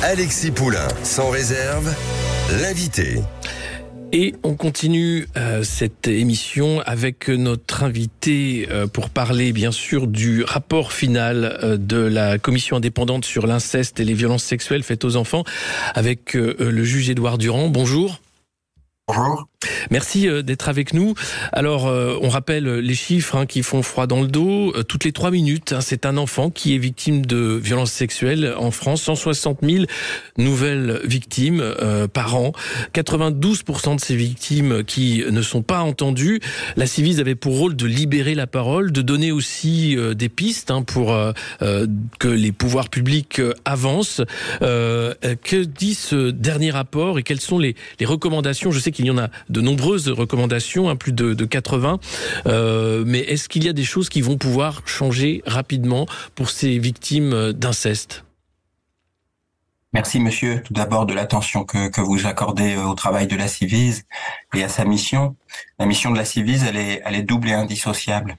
Alexis Poulain, sans réserve, l'invité. Et on continue cette émission avec notre invité pour parler bien sûr du rapport final de la commission indépendante sur l'inceste et les violences sexuelles faites aux enfants avec le juge Édouard Durand. Bonjour. Bonjour. Merci d'être avec nous. Alors, on rappelle les chiffres qui font froid dans le dos. Toutes les 3 minutes, c'est un enfant qui est victime de violences sexuelles en France. 160 000 nouvelles victimes par an. 92% de ces victimes qui ne sont pas entendues. La Ciivise avait pour rôle de libérer la parole, de donner aussi des pistes pour que les pouvoirs publics avancent. Que dit ce dernier rapport et quelles sont les recommandations? Je sais qu'il y en a de nombreuses recommandations, plus de 80. Mais est-ce qu'il y a des choses qui vont pouvoir changer rapidement pour ces victimes d'inceste? Merci monsieur, tout d'abord de l'attention que vous accordez au travail de la Ciivise et à sa mission. La mission de la Ciivise, elle est double et indissociable.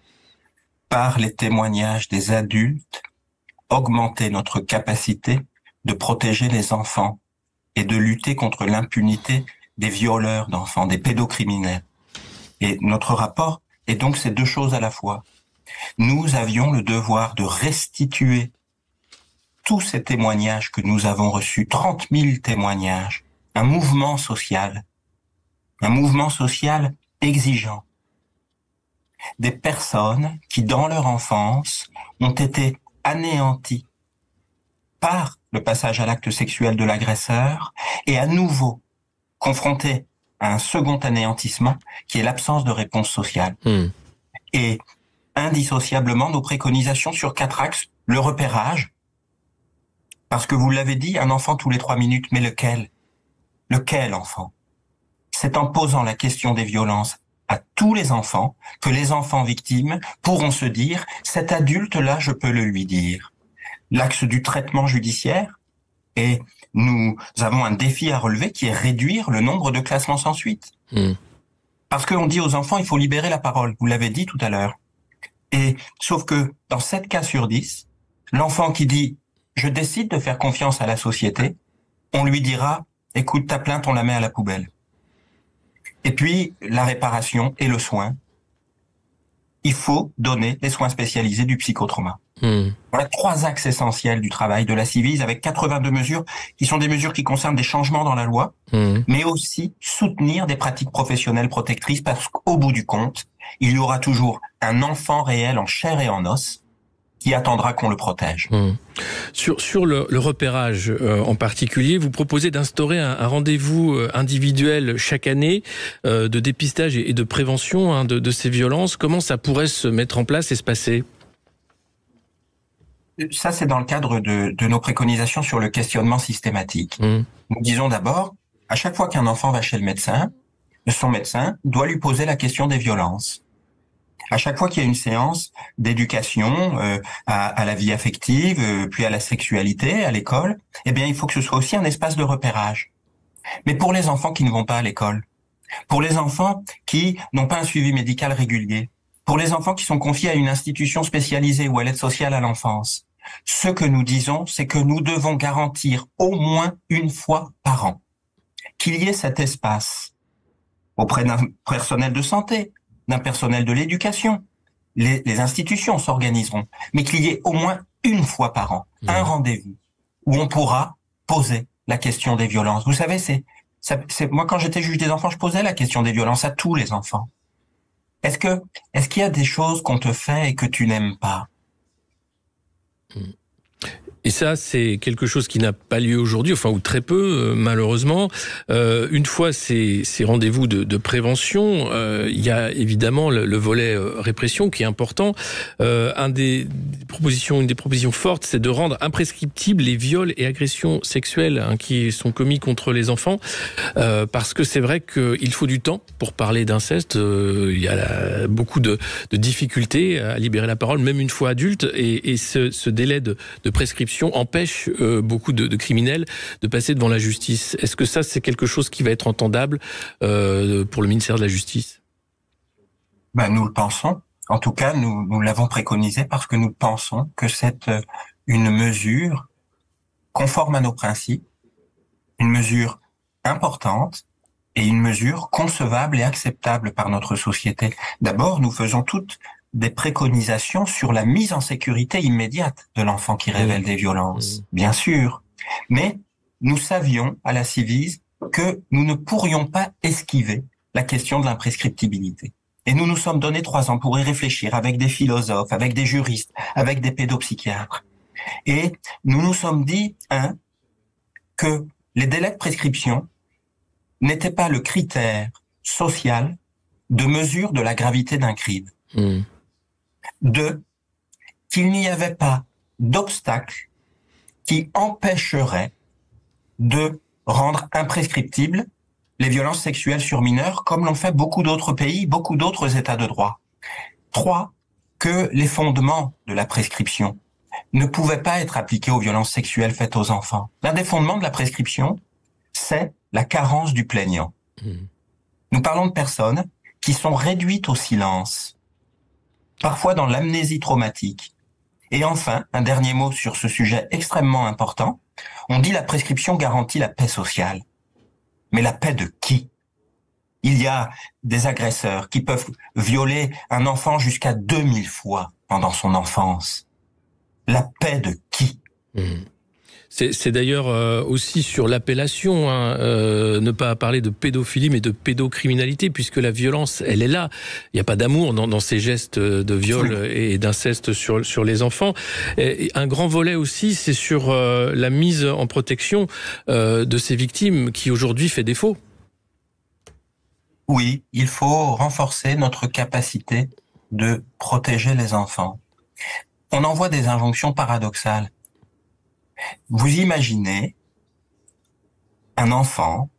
Par les témoignages des adultes, augmenter notre capacité de protéger les enfants et de lutter contre l'impunité des violeurs d'enfants, des pédocriminels. Et notre rapport est donc ces deux choses à la fois. Nous avions le devoir de restituer tous ces témoignages que nous avons reçus, 30 000 témoignages, un mouvement social exigeant. Des personnes qui, dans leur enfance, ont été anéanties par le passage à l'acte sexuel de l'agresseur et à nouveau confronté à un second anéantissement qui est l'absence de réponse sociale. Et indissociablement nos préconisations sur 4 axes, le repérage, parce que vous l'avez dit, un enfant tous les 3 minutes, mais lequel? Lequel enfant? C'est en posant la question des violences à tous les enfants que les enfants victimes pourront se dire, cet adulte-là, je peux le lui dire. L'axe du traitement judiciaire, et nous avons un défi à relever qui est réduire le nombre de classements sans suite. Parce qu'on dit aux enfants, il faut libérer la parole. Vous l'avez dit tout à l'heure. Et sauf que dans 7 cas sur 10, l'enfant qui dit « je décide de faire confiance à la société », on lui dira « écoute, ta plainte, on la met à la poubelle ». Et puis, la réparation et le soin, il faut donner les soins spécialisés du psychotrauma. Voilà 3 axes essentiels du travail de la Ciivise avec 82 mesures qui sont des mesures qui concernent des changements dans la loi, mais aussi soutenir des pratiques professionnelles protectrices parce qu'au bout du compte, il y aura toujours un enfant réel en chair et en os qui attendra qu'on le protège. Sur le repérage en particulier, vous proposez d'instaurer un rendez-vous individuel chaque année de dépistage et de prévention de ces violences. Comment ça pourrait se mettre en place et se passer ? Ça, c'est dans le cadre de nos préconisations sur le questionnement systématique. Nous disons d'abord, à chaque fois qu'un enfant va chez le médecin, son médecin doit lui poser la question des violences. À chaque fois qu'il y a une séance d'éducation à la vie affective, puis à la sexualité, à l'école, eh bien, il faut que ce soit aussi un espace de repérage. Mais pour les enfants qui ne vont pas à l'école, pour les enfants qui n'ont pas un suivi médical régulier, pour les enfants qui sont confiés à une institution spécialisée ou à l'aide sociale à l'enfance, ce que nous disons, c'est que nous devons garantir au moins une fois par an qu'il y ait cet espace auprès d'un personnel de santé, d'un personnel de l'éducation. Les institutions s'organiseront, mais qu'il y ait au moins une fois par an un rendez-vous où on pourra poser la question des violences. Vous savez, moi quand j'étais juge des enfants, je posais la question des violences à tous les enfants. Est-ce qu'il y a des choses qu'on te fait et que tu n'aimes pas? Et ça, c'est quelque chose qui n'a pas lieu aujourd'hui, ou très peu, malheureusement. Une fois ces rendez-vous de prévention, il y a évidemment le volet répression qui est important. Une des propositions fortes, c'est de rendre imprescriptibles les viols et agressions sexuelles qui sont commis contre les enfants, parce que c'est vrai qu'il faut du temps pour parler d'inceste. Il y a beaucoup de difficultés à libérer la parole, même une fois adulte, et ce délai de prescription empêche beaucoup de criminels de passer devant la justice. Est-ce que ça, c'est quelque chose qui va être entendable pour le ministère de la Justice? Nous le pensons. En tout cas, nous l'avons préconisé parce que nous pensons que c'est une mesure conforme à nos principes, Une mesure importante et une mesure concevable et acceptable par notre société. D'abord, nous faisons toutes des préconisations sur la mise en sécurité immédiate de l'enfant qui révèle des violences, bien sûr. Mais nous savions à la Civise que nous ne pourrions pas esquiver la question de l'imprescriptibilité. Et nous nous sommes donné 3 ans pour y réfléchir avec des philosophes, avec des juristes, avec des pédopsychiatres. Et nous nous sommes dit, que les délais de prescription n'étaient pas le critère social de mesure de la gravité d'un crime. 2, qu'il n'y avait pas d'obstacle qui empêcherait de rendre imprescriptibles les violences sexuelles sur mineurs, comme l'ont fait beaucoup d'autres pays, beaucoup d'autres États de droit. 3, que les fondements de la prescription ne pouvaient pas être appliqués aux violences sexuelles faites aux enfants. L'un des fondements de la prescription, c'est la carence du plaignant. Nous parlons de personnes qui sont réduites au silence, parfois dans l'amnésie traumatique. Et enfin, un dernier mot sur ce sujet extrêmement important, on dit la prescription garantit la paix sociale. Mais la paix de qui? Il y a des agresseurs qui peuvent violer un enfant jusqu'à 2000 fois pendant son enfance. La paix de qui? C'est d'ailleurs aussi sur l'appellation, ne pas parler de pédophilie mais de pédocriminalité, puisque la violence, elle est là. Il n'y a pas d'amour dans ces gestes de viol et d'inceste sur les enfants. Et un grand volet aussi, c'est sur la mise en protection de ces victimes qui aujourd'hui fait défaut. Oui, il faut renforcer notre capacité de protéger les enfants. On en voit des injonctions paradoxales. Vous imaginez un enfant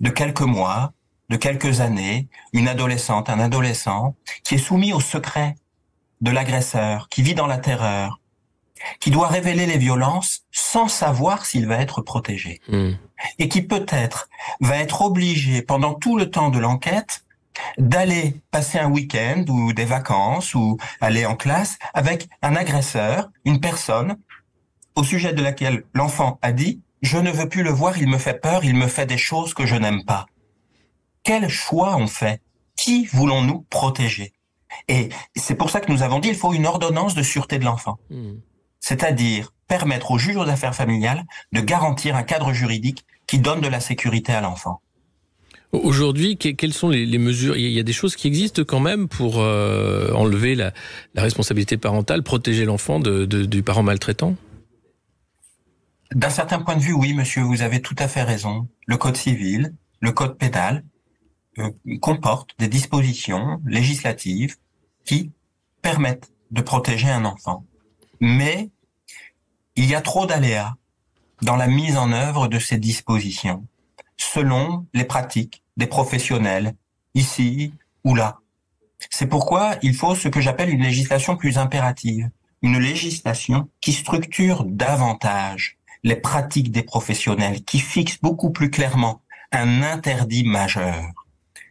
de quelques mois, de quelques années, une adolescente, un adolescent, qui est soumis au secret de l'agresseur, qui vit dans la terreur, qui doit révéler les violences sans savoir s'il va être protégé. Et qui peut-être va être obligé, pendant tout le temps de l'enquête, d'aller passer un week-end ou des vacances ou aller en classe avec un agresseur, une personne au sujet de laquelle l'enfant a dit « Je ne veux plus le voir, il me fait peur, il me fait des choses que je n'aime pas ». Quel choix on fait? Qui voulons-nous protéger? Et c'est pour ça que nous avons dit qu'il faut une ordonnance de sûreté de l'enfant. C'est-à-dire permettre au juge aux affaires familiales de garantir un cadre juridique qui donne de la sécurité à l'enfant. Aujourd'hui, quelles sont les mesures? Il y a des choses qui existent quand même pour enlever la responsabilité parentale, protéger l'enfant du parent maltraitant? D'un certain point de vue, oui, monsieur, vous avez tout à fait raison. Le Code civil, le Code pénal comportent des dispositions législatives qui permettent de protéger un enfant. Mais il y a trop d'aléas dans la mise en œuvre de ces dispositions, selon les pratiques des professionnels, ici ou là. C'est pourquoi il faut ce que j'appelle une législation plus impérative, une législation qui structure davantage les pratiques des professionnels, qui fixe beaucoup plus clairement un interdit majeur.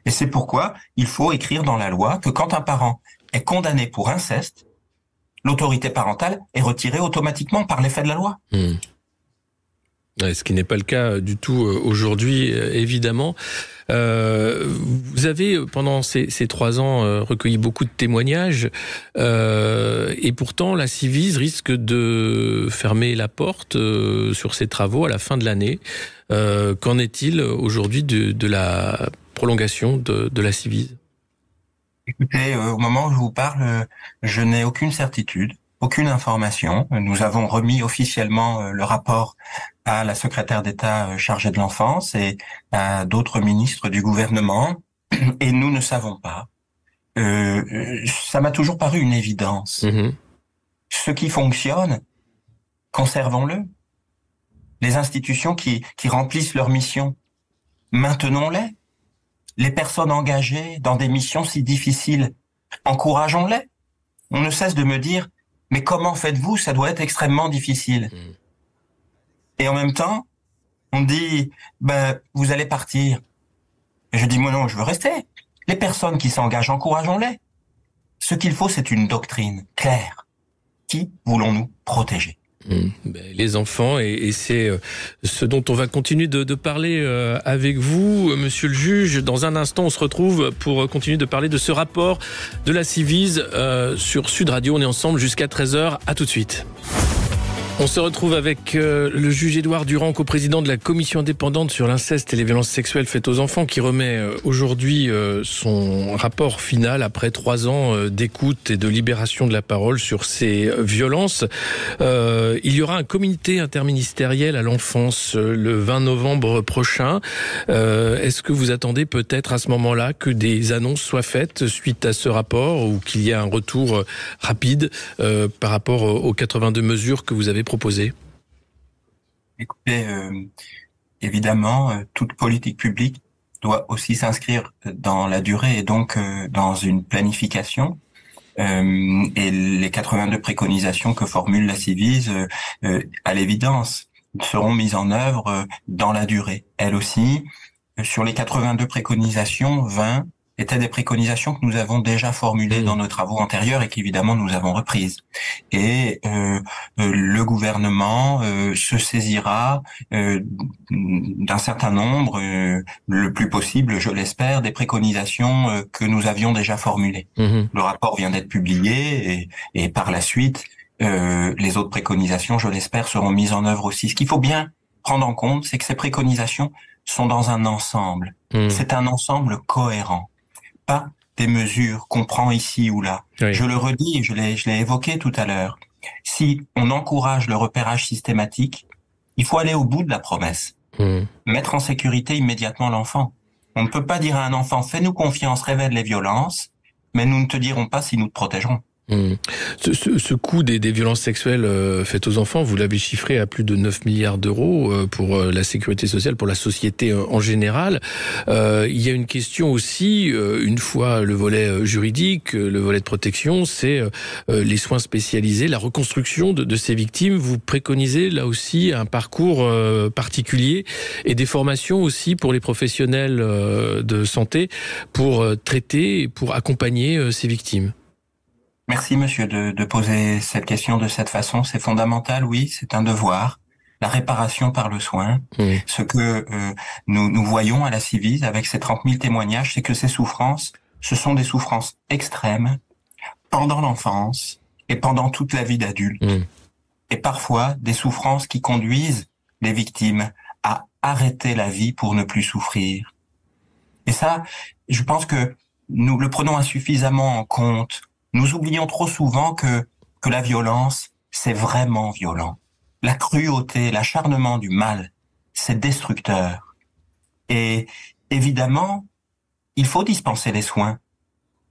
Et c'est pourquoi il faut écrire dans la loi que quand un parent est condamné pour inceste, l'autorité parentale est retirée automatiquement par l'effet de la loi. Ce qui n'est pas le cas du tout aujourd'hui, évidemment. Vous avez, pendant ces 3 ans, recueilli beaucoup de témoignages, et pourtant la Civise risque de fermer la porte sur ses travaux à la fin de l'année. Qu'en est-il aujourd'hui de la prolongation de la Civise? Écoutez, au moment où je vous parle, je n'ai aucune certitude, aucune information. Nous avons remis officiellement le rapport à la secrétaire d'État chargée de l'enfance et à d'autres ministres du gouvernement, et nous ne savons pas. Ça m'a toujours paru une évidence. Ce qui fonctionne, conservons-le. Les institutions qui remplissent leur mission, maintenons-les. Les personnes engagées dans des missions si difficiles, encourageons-les. On ne cesse de me dire, mais comment faites-vous? Ça doit être extrêmement difficile. Et en même temps, on dit, vous allez partir. Et je dis, moi non, je veux rester. Les personnes qui s'engagent, encourageons-les. Ce qu'il faut, c'est une doctrine claire. Qui voulons-nous protéger? Les enfants, et c'est ce dont on va continuer de parler avec vous, monsieur le juge. Dans un instant, on se retrouve pour continuer de parler de ce rapport de la Civise sur Sud Radio. On est ensemble jusqu'à 13h. À tout de suite. On se retrouve avec le juge Édouard Durand, coprésident de la commission indépendante sur l'inceste et les violences sexuelles faites aux enfants, qui remet aujourd'hui son rapport final après 3 ans d'écoute et de libération de la parole sur ces violences. Il y aura un comité interministériel à l'enfance le 20 novembre prochain. Est-ce que vous attendez peut-être à ce moment-là que des annonces soient faites suite à ce rapport, ou qu'il y ait un retour rapide par rapport aux 82 mesures que vous avez proposé? Écoutez, évidemment, toute politique publique doit aussi s'inscrire dans la durée et donc dans une planification. Et les 82 préconisations que formule la Civise, à l'évidence, seront mises en œuvre dans la durée. Elles aussi, sur les 82 préconisations, 20 étaient des préconisations que nous avons déjà formulées dans nos travaux antérieurs et qu'évidemment nous avons reprises. Et le gouvernement se saisira d'un certain nombre, le plus possible, je l'espère, des préconisations que nous avions déjà formulées. Le rapport vient d'être publié et par la suite, les autres préconisations, je l'espère, seront mises en œuvre aussi. Ce qu'il faut bien prendre en compte, c'est que ces préconisations sont dans un ensemble. C'est un ensemble cohérent. Pas des mesures qu'on prend ici ou là. Oui. Je le redis, je l'ai évoqué tout à l'heure. Si on encourage le repérage systématique, il faut aller au bout de la promesse. Mettre en sécurité immédiatement l'enfant. On ne peut pas dire à un enfant, fais-nous confiance, révèle les violences, mais nous ne te dirons pas si nous te protégerons. Ce coût des violences sexuelles faites aux enfants, vous l'avez chiffré à plus de 9 milliards d'euros pour la sécurité sociale, pour la société en général. Il y a une question aussi, une fois le volet juridique, le volet de protection, c'est les soins spécialisés, la reconstruction de ces victimes. Vous préconisez là aussi un parcours particulier et des formations aussi pour les professionnels de santé pour traiter et pour accompagner ces victimes. Merci, monsieur, de poser cette question de cette façon. C'est fondamental, oui, c'est un devoir. La réparation par le soin. Ce que nous voyons à la Civise avec ces 30 000 témoignages, c'est que ces souffrances, ce sont des souffrances extrêmes pendant l'enfance et pendant toute la vie d'adulte. Et parfois, des souffrances qui conduisent les victimes à arrêter la vie pour ne plus souffrir. Et ça, je pense que nous le prenons insuffisamment en compte. Nous oublions trop souvent que la violence, c'est vraiment violent. La cruauté, l'acharnement du mal, c'est destructeur. Et évidemment, il faut dispenser les soins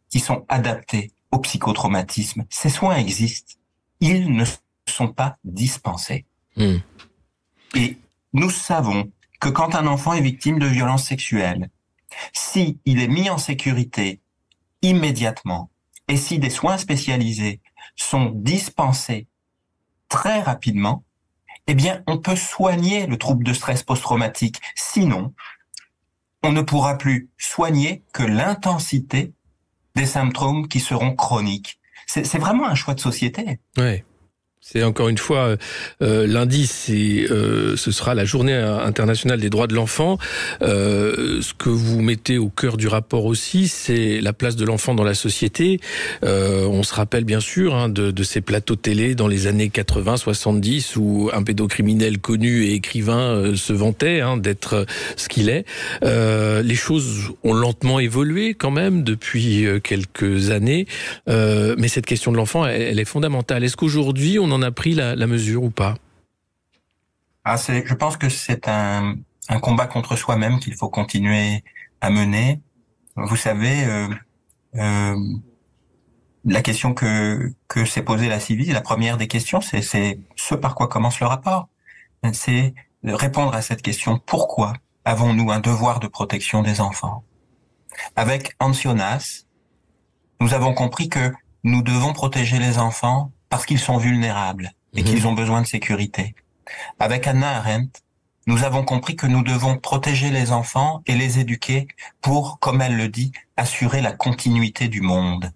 qui sont adaptés au psychotraumatisme. Ces soins existent. Ils ne sont pas dispensés. Et nous savons que quand un enfant est victime de violences sexuelles, si il est mis en sécurité immédiatement, et si des soins spécialisés sont dispensés très rapidement, eh bien, on peut soigner le trouble de stress post-traumatique. Sinon, on ne pourra plus soigner que l'intensité des symptômes qui seront chroniques. C'est vraiment un choix de société. Oui. C'est encore une fois lundi, ce sera la journée internationale des droits de l'enfant. Ce que vous mettez au cœur du rapport aussi, c'est la place de l'enfant dans la société. On se rappelle bien sûr de ces plateaux télé dans les années 80-70 où un pédocriminel connu et écrivain se vantait d'être ce qu'il est. Les choses ont lentement évolué quand même depuis quelques années, mais cette question de l'enfant, elle est fondamentale. Est-ce qu'aujourd'hui on en a pris la mesure ou pas? Je pense que c'est un combat contre soi-même qu'il faut continuer à mener. Vous savez, la question que s'est posée la Civise, la première des questions, c'est ce par quoi commence le rapport. C'est de répondre à cette question. Pourquoi avons-nous un devoir de protection des enfants? Avec Ancionas, nous avons compris que nous devons protéger les enfants parce qu'ils sont vulnérables et qu'ils ont besoin de sécurité. Avec Hannah Arendt, nous avons compris que nous devons protéger les enfants et les éduquer pour, comme elle le dit, assurer la continuité du monde.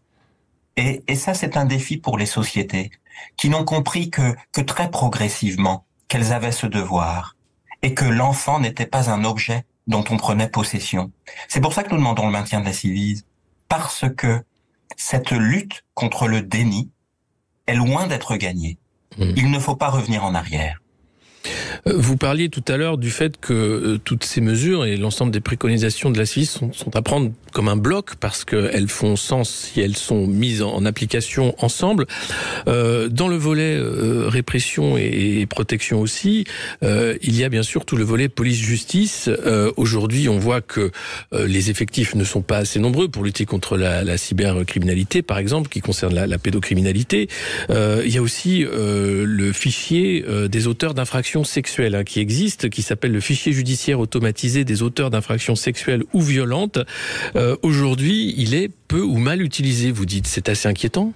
Et ça, c'est un défi pour les sociétés. qui n'ont compris que très progressivement qu'elles avaient ce devoir et que l'enfant n'était pas un objet dont on prenait possession. C'est pour ça que nous demandons le maintien de la Ciivise, parce que cette lutte contre le déni est loin d'être gagnée. Il ne faut pas revenir en arrière. Vous parliez tout à l'heure du fait que toutes ces mesures et l'ensemble des préconisations de la Ciivise sont à prendre comme un bloc parce qu'elles font sens si elles sont mises en application ensemble. Dans le volet répression et protection aussi, il y a bien sûr tout le volet police-justice. Aujourd'hui, on voit que les effectifs ne sont pas assez nombreux pour lutter contre la cybercriminalité, par exemple, qui concerne la pédocriminalité. Il y a aussi le fichier des auteurs d'infractions sexuelles qui existe, qui s'appelle le fichier judiciaire automatisé des auteurs d'infractions sexuelles ou violentes. Aujourd'hui, il est peu ou mal utilisé, vous dites. C'est assez inquiétant?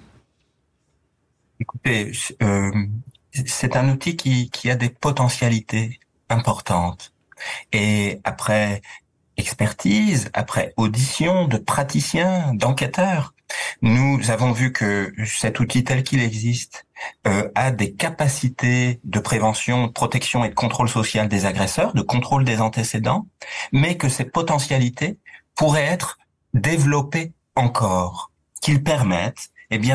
Écoutez, c'est un outil qui a des potentialités importantes. Et après expertise, après audition de praticiens, d'enquêteurs, nous avons vu que cet outil tel qu'il existe a des capacités de prévention, de protection et de contrôle social des agresseurs, de contrôle des antécédents, mais que ces potentialités pourraient être développées encore, qu'ils permettent,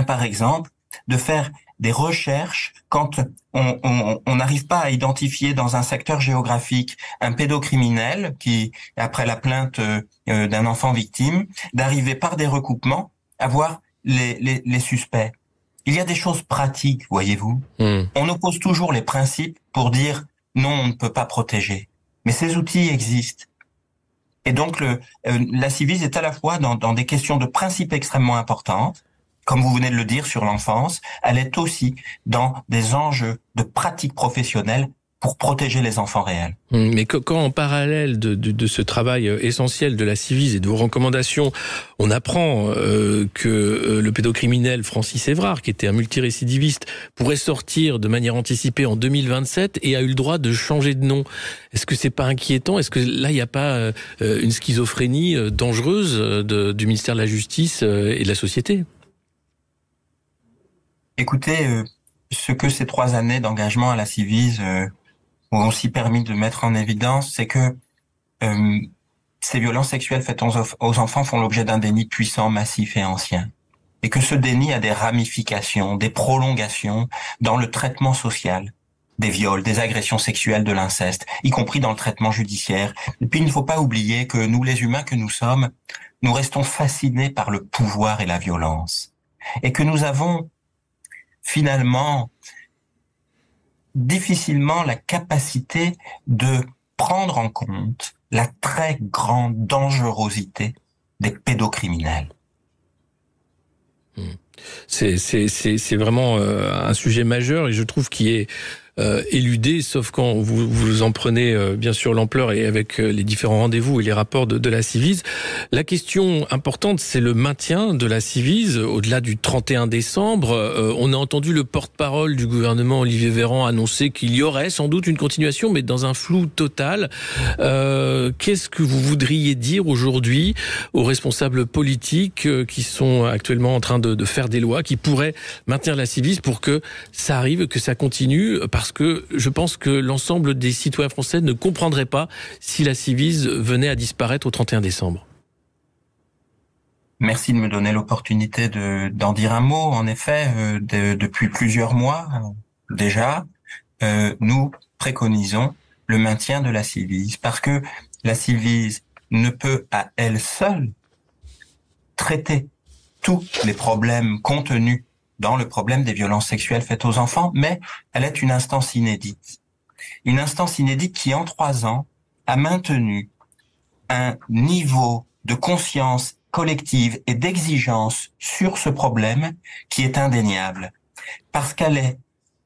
par exemple, de faire des recherches quand on n'arrive pas à identifier dans un secteur géographique un pédocriminel qui, après la plainte d'un enfant victime, d'arriver par des recoupements à voir les suspects. Il y a des choses pratiques, voyez-vous. On oppose toujours les principes pour dire non, on ne peut pas protéger. Mais ces outils existent. Et donc la Ciivise est à la fois dans des questions de principes extrêmement importantes, comme vous venez de le dire sur l'enfance, elle est aussi dans des enjeux de pratiques professionnelles pour protéger les enfants réels. Mais quand en parallèle de ce travail essentiel de la Ciivise et de vos recommandations, on apprend que le pédocriminel Francis Évrard, qui était un multirécidiviste, pourrait sortir de manière anticipée en 2027 et a eu le droit de changer de nom. Est-ce que c'est pas inquiétant? Est-ce que là, il n'y a pas une schizophrénie dangereuse du ministère de la Justice et de la société? Écoutez, ce que ces 3 années d'engagement à la Ciivise ont aussi permis de mettre en évidence, c'est que ces violences sexuelles faites aux enfants font l'objet d'un déni puissant, massif et ancien. Et que ce déni a des ramifications, des prolongations dans le traitement social des viols, des agressions sexuelles, de l'inceste, y compris dans le traitement judiciaire. Et puis il ne faut pas oublier que nous, les humains que nous sommes, nous restons fascinés par le pouvoir et la violence. Et que nous avons finalement difficilement la capacité de prendre en compte la très grande dangerosité des pédocriminels. C'est vraiment un sujet majeur et je trouve qu'il est éludé, sauf quand vous en prenez bien sûr l'ampleur et avec les différents rendez-vous et les rapports de la Ciivise. La question importante, c'est le maintien de la Ciivise au-delà du 31 décembre. On a entendu le porte-parole du gouvernement, Olivier Véran, annoncer qu'il y aurait sans doute une continuation, mais dans un flou total. Qu'est-ce que vous voudriez dire aujourd'hui aux responsables politiques qui sont actuellement en train de faire des lois qui pourraient maintenir la Ciivise pour que ça arrive, que ça continue, parce que je pense que l'ensemble des citoyens français ne comprendraient pas si la Ciivise venait à disparaître au 31 décembre. Merci de me donner l'opportunité d'en dire un mot. En effet, depuis plusieurs mois déjà, nous préconisons le maintien de la Ciivise parce que la Ciivise ne peut à elle seule traiter tous les problèmes contenus dans le problème des violences sexuelles faites aux enfants, mais elle est une instance inédite. Une instance inédite qui, en 3 ans, a maintenu un niveau de conscience collective et d'exigence sur ce problème qui est indéniable. Parce qu'elle est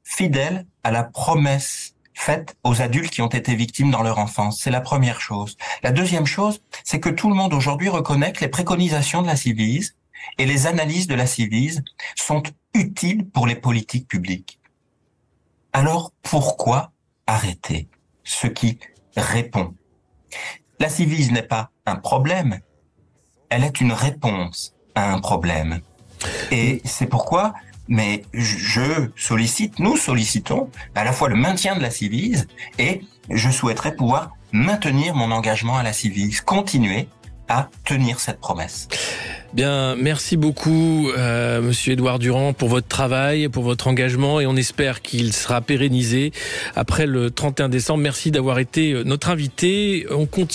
fidèle à la promesse faite aux adultes qui ont été victimes dans leur enfance. C'est la première chose. La deuxième chose, c'est que tout le monde aujourd'hui reconnaît que les préconisations de la Ciivise et les analyses de la Ciivise sont utiles pour les politiques publiques. Alors pourquoi arrêter ce qui répond? La Ciivise n'est pas un problème, elle est une réponse à un problème. Et c'est pourquoi mais nous sollicitons à la fois le maintien de la Civise et je souhaiterais pouvoir maintenir mon engagement à la Civise, continuer à tenir cette promesse. Bien, merci beaucoup, Monsieur Édouard Durand, pour votre travail, pour votre engagement, et on espère qu'il sera pérennisé après le 31 décembre. Merci d'avoir été notre invité. On continue.